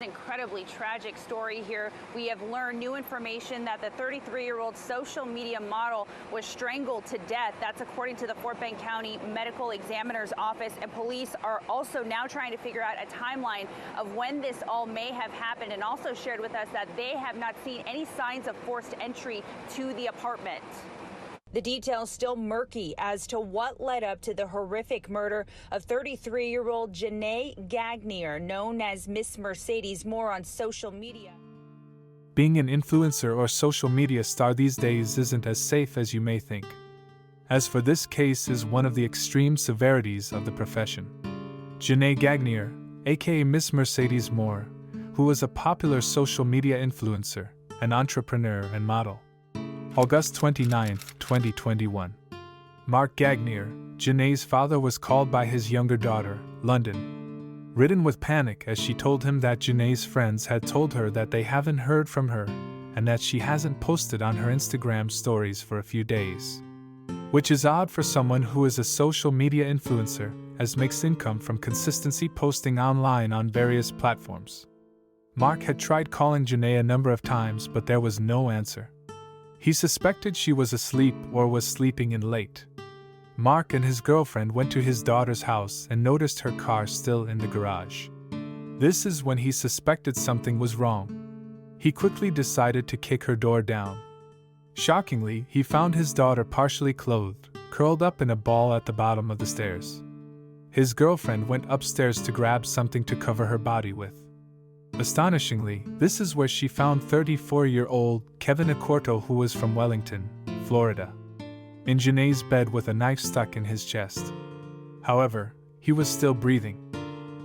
Incredibly tragic story here. We have learned new information that the 33-year-old social media model was strangled to death. That's according to the Fort Bend County Medical Examiner's Office, and police are also now trying to figure out a timeline of when this all may have happened, and also shared with us that they have not seen any signs of forced entry to the apartment. The details still murky as to what led up to the horrific murder of 33-year-old Janae Gagnier, known as Miss Mercedes Morr on social media. Being an influencer or social media star these days isn't as safe as you may think. As for this case is one of the extreme severities of the profession. Janae Gagnier, aka Miss Mercedes Morr, who was a popular social media influencer, an entrepreneur and model. August 29, 2021. Mark Gagnier, Janae's father, was called by his younger daughter, London, ridden with panic as she told him that Janae's friends had told her that they haven't heard from her and that she hasn't posted on her Instagram stories for a few days. Which is odd for someone who is a social media influencer, as makes income from consistency posting online on various platforms. Mark had tried calling Janae a number of times, but there was no answer. He suspected she was asleep or was sleeping in late. Mark and his girlfriend went to his daughter's house and noticed her car still in the garage. This is when he suspected something was wrong. He quickly decided to kick her door down. Shockingly, he found his daughter partially clothed, curled up in a ball at the bottom of the stairs. His girlfriend went upstairs to grab something to cover her body with. Astonishingly, this is where she found 34-year-old Kevin Accorto, who was from Wellington, Florida, in Janae's bed with a knife stuck in his chest. However, he was still breathing.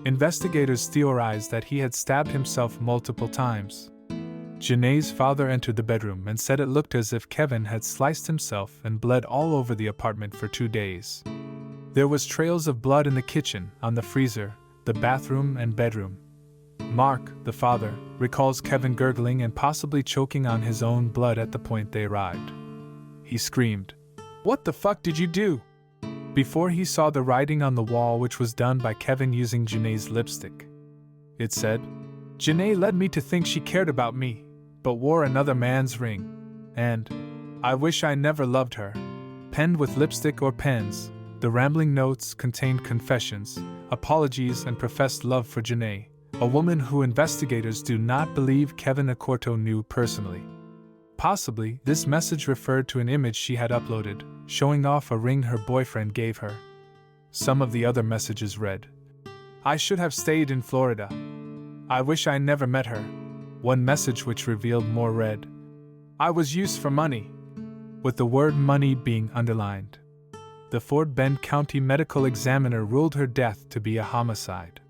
Investigators theorized that he had stabbed himself multiple times. Janae's father entered the bedroom and said it looked as if Kevin had sliced himself and bled all over the apartment for 2 days. There was trails of blood in the kitchen, on the freezer, the bathroom and bedroom. Mark, the father, recalls Kevin gurgling and possibly choking on his own blood at the point they arrived. He screamed, "What the fuck did you do?" before he saw the writing on the wall, which was done by Kevin using Janae's lipstick. It said, "Janae led me to think she cared about me, but wore another man's ring. And I wish I never loved her." Penned with lipstick or pens, the rambling notes contained confessions, apologies, and professed love for Janae, a woman who investigators do not believe Kevin Accorto knew personally. Possibly, this message referred to an image she had uploaded, showing off a ring her boyfriend gave her. Some of the other messages read, "I should have stayed in Florida. I wish I never met her." One message which revealed more read, "I was used for money," with the word money being underlined. The Fort Bend County Medical Examiner ruled her death to be a homicide.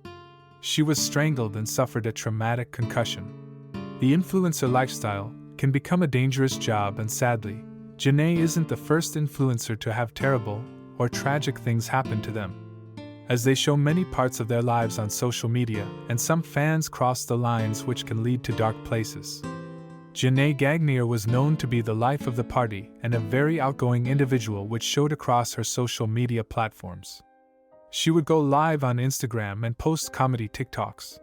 She was strangled and suffered a traumatic concussion. The influencer lifestyle can become a dangerous job, and sadly, Janae isn't the first influencer to have terrible or tragic things happen to them, as they show many parts of their lives on social media, and some fans cross the lines which can lead to dark places. Janae Gagnier was known to be the life of the party and a very outgoing individual, which showed across her social media platforms. She would go live on Instagram and post comedy TikToks.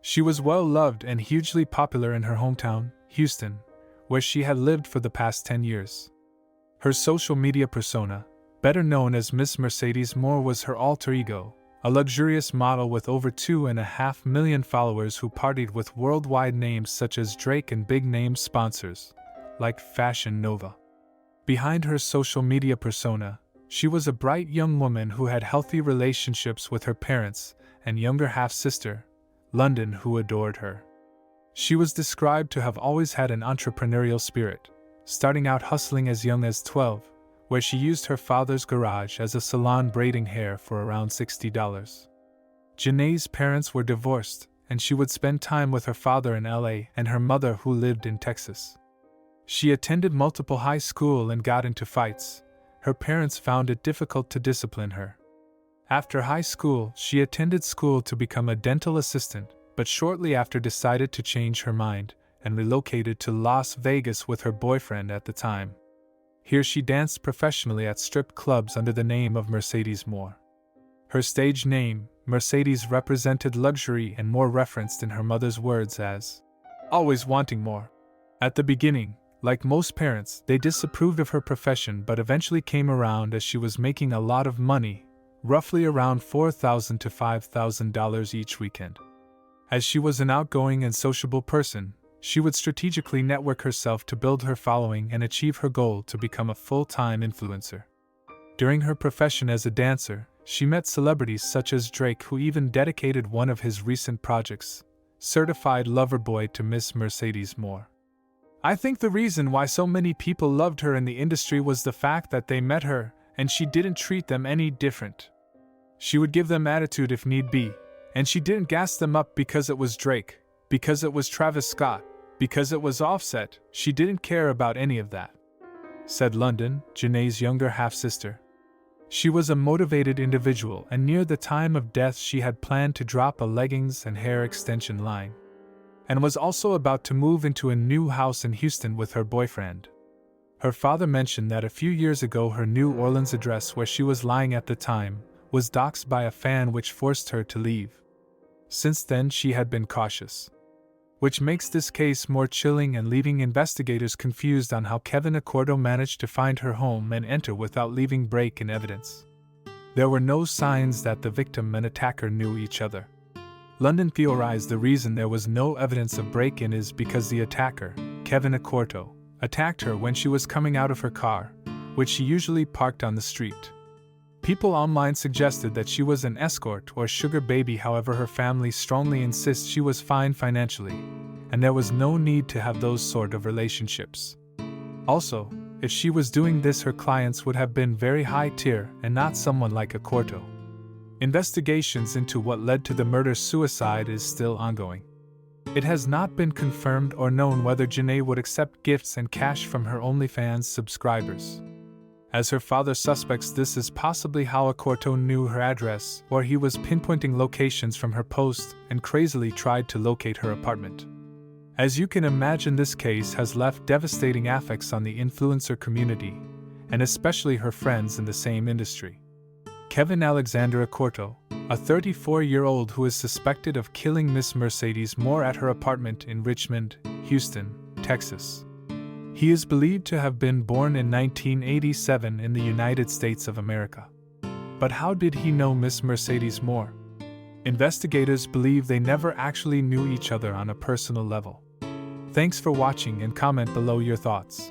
She was well loved and hugely popular in her hometown, Houston, where she had lived for the past 10 years. Her social media persona, better known as Miss Mercedes Morr, was her alter ego, a luxurious model with over 2.5 million followers who partied with worldwide names such as Drake and big-name sponsors, like Fashion Nova. Behind her social media persona, she was a bright young woman who had healthy relationships with her parents and younger half-sister, London, who adored her. She was described to have always had an entrepreneurial spirit, starting out hustling as young as 12, where she used her father's garage as a salon braiding hair for around $60. Janae's parents were divorced, and she would spend time with her father in LA and her mother, who lived in Texas. She attended multiple high school and got into fights. Her parents found it difficult to discipline her. After high school, she attended school to become a dental assistant, but shortly after decided to change her mind and relocated to Las Vegas with her boyfriend at the time. Here she danced professionally at strip clubs under the name of Mercedes Morr. Her stage name, Mercedes represented luxury and more, referenced in her mother's words as always wanting more. At the beginning, like most parents, they disapproved of her profession but eventually came around as she was making a lot of money, roughly around $4,000 to $5,000 each weekend. As she was an outgoing and sociable person, she would strategically network herself to build her following and achieve her goal to become a full-time influencer. During her profession as a dancer, she met celebrities such as Drake, who even dedicated one of his recent projects, Certified Lover Boy, to Miss Mercedes Morr. I think the reason why so many people loved her in the industry was the fact that they met her and she didn't treat them any different. She would give them attitude if need be, and she didn't gas them up because it was Drake, because it was Travis Scott, because it was Offset. She didn't care about any of that, said London, Janae's younger half-sister. She was a motivated individual, and near the time of death she had planned to drop a leggings and hair extension line, and was also about to move into a new house in Houston with her boyfriend. Her father mentioned that a few years ago her New Orleans address, where she was lying at the time, was doxed by a fan, which forced her to leave. Since then she had been cautious, which makes this case more chilling and leaving investigators confused on how Kevin Accorto managed to find her home and enter without leaving break-in evidence. There were no signs that the victim and attacker knew each other. London theorized the reason there was no evidence of break-in is because the attacker, Kevin Accorto, attacked her when she was coming out of her car, which she usually parked on the street. People online suggested that she was an escort or sugar baby. However, her family strongly insists she was fine financially, and there was no need to have those sort of relationships. Also, if she was doing this, her clients would have been very high tier and not someone like Accorto. Investigations into what led to the murder-suicide is still ongoing. It has not been confirmed or known whether Janae would accept gifts and cash from her Onlyfans subscribers. As her father suspects this is possibly how Accorto knew her address, or he was pinpointing locations from her post and crazily tried to locate her apartment. As you can imagine, this case has left devastating effects on the influencer community, and especially her friends in the same industry. Kevin Alexander Accorto, a 34-year-old who is suspected of killing Miss Mercedes Morr at her apartment in Richmond, Houston, Texas. He is believed to have been born in 1987 in the United States of America. But how did he know Miss Mercedes Morr? Investigators believe they never actually knew each other on a personal level. Thanks for watching, and comment below your thoughts.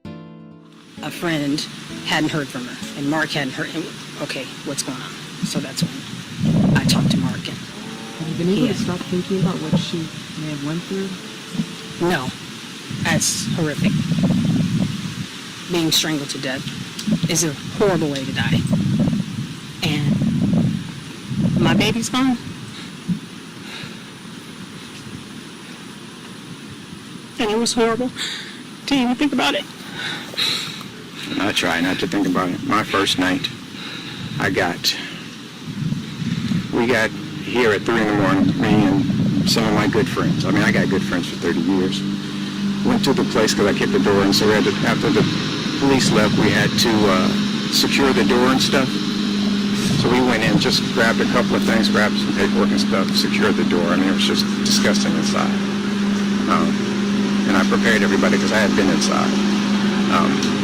A friend hadn't heard from her, and Mark hadn't heard. Okay, what's going on? So that's when I talked to Mark. And have you been able to stop thinking about what she may have went through? No. That's horrific. Being strangled to death is a horrible way to die. And my baby's gone. And it was horrible to even think about it. I try not to think about it. My first night, we got here at 3 in the morning, me and some of my good friends. I mean, I got good friends for 30 years. Went to the place because I kept the door, and so after the police left, we had to secure the door and stuff. So we went in, just grabbed a couple of things, grabbed some paperwork and stuff, secured the door. I mean, it was just disgusting inside. And I prepared everybody because I had been inside.